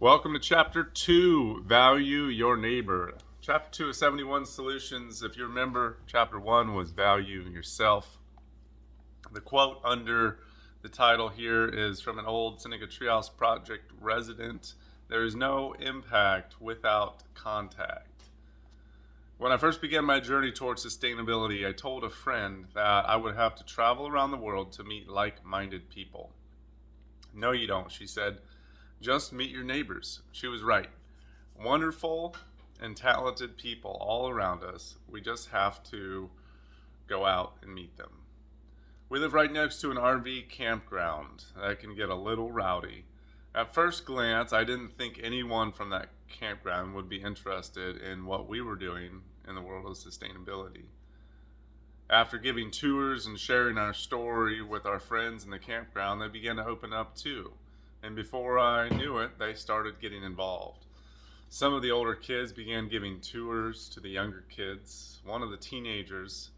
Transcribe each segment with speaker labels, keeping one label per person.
Speaker 1: Welcome to Chapter 2, Value Your Neighbor. Chapter 2 is 71 Solutions. If you remember, Chapter 1 was Value Yourself. The quote under the title here is from an old Seneca Treehouse Project resident. There is no impact without contact. When I first began my journey towards sustainability, I told a friend that I would have to travel around the world to meet like-minded people. No, you don't, she said. Just meet your neighbors. She was right. Wonderful and talented people all around us. We just have to go out and meet them. We live right next to an RV campground that can get a little rowdy. At first glance, I didn't think anyone from that campground would be interested in what we were doing in the world of sustainability. After giving tours and sharing our story with our friends in the campground, they began to open up too. And before I knew it, they started getting involved. Some of the older kids began giving tours to the younger kids. One of the teenagers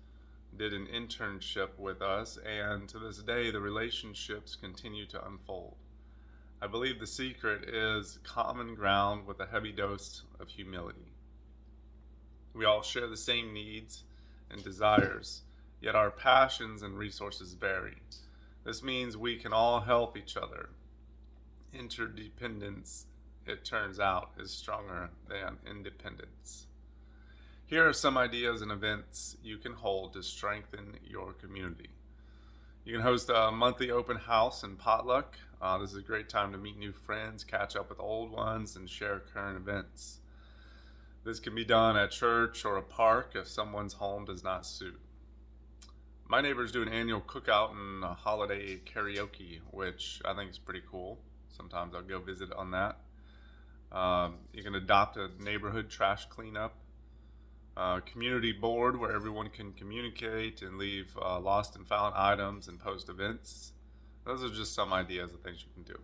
Speaker 1: did an internship with us, and to this day, the relationships continue to unfold. I believe the secret is common ground with a heavy dose of humility. We all share the same needs and desires, yet our passions and resources vary. This means we can all help each other. Interdependence, it turns out, is stronger than independence. Here are some ideas and events you can hold to strengthen your community. You can host a monthly open house and potluck. This is a great time to meet new friends, catch up with old ones, and share current events. This can be done at church or a park if someone's home does not suit. My neighbors do an annual cookout and a holiday karaoke, which I think is pretty cool. Sometimes I'll go visit on that. You can adopt a neighborhood trash cleanup, community board where everyone can communicate and leave lost and found items and post events. Those are just some ideas of things you can do.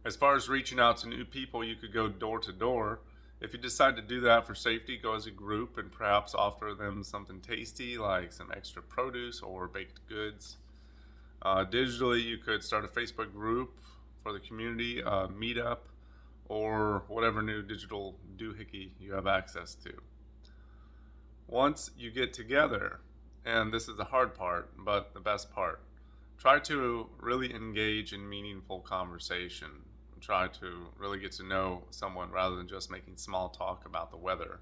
Speaker 1: As far as reaching out to new people, you could go door to door. If you decide to do that for safety, go as a group and perhaps offer them something tasty like some extra produce or baked goods. Digitally, you could start a Facebook group for the community, meetup, or whatever new digital doohickey you have access to. Once you get together, and this is the hard part, but the best part, try to really engage in meaningful conversation. Try to really get to know someone rather than just making small talk about the weather.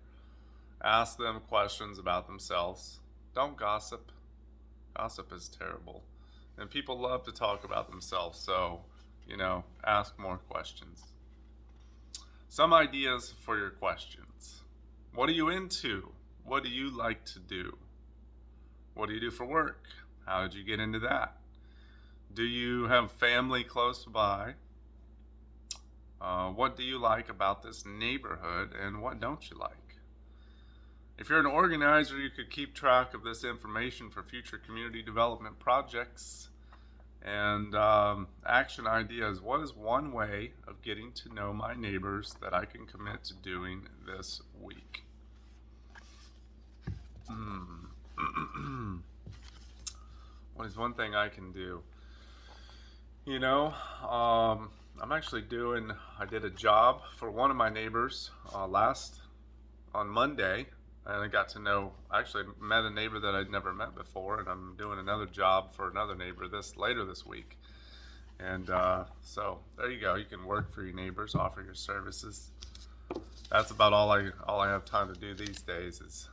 Speaker 1: Ask them questions about themselves. Don't gossip. Gossip is terrible. And people love to talk about themselves, so, ask more questions. Some ideas for your questions. What are you into? What do you like to do? What do you do for work? How did you get into that? Do you have family close by? What do you like about this neighborhood and what don't you like? If you're an organizer, you could keep track of this information for future community development projects. And action ideas. What is one way of getting to know my neighbors that I can commit to doing this week? What is one thing I can do? I'm actually I did a job for one of my neighbors on Monday. And I actually met a neighbor that I'd never met before, and I'm doing another job for another neighbor later this week. And so there you go. You can work for your neighbors, offer your services. That's about all I have time to do these days is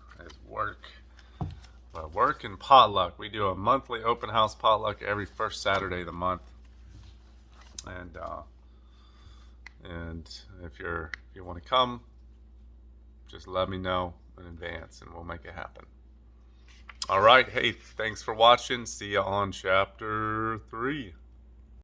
Speaker 1: work. Well, work and potluck. We do a monthly open house potluck every first Saturday of the month. And if you want to come, just let me know in advance and we'll make it happen. All right. Hey, thanks for watching. See you on Chapter 3.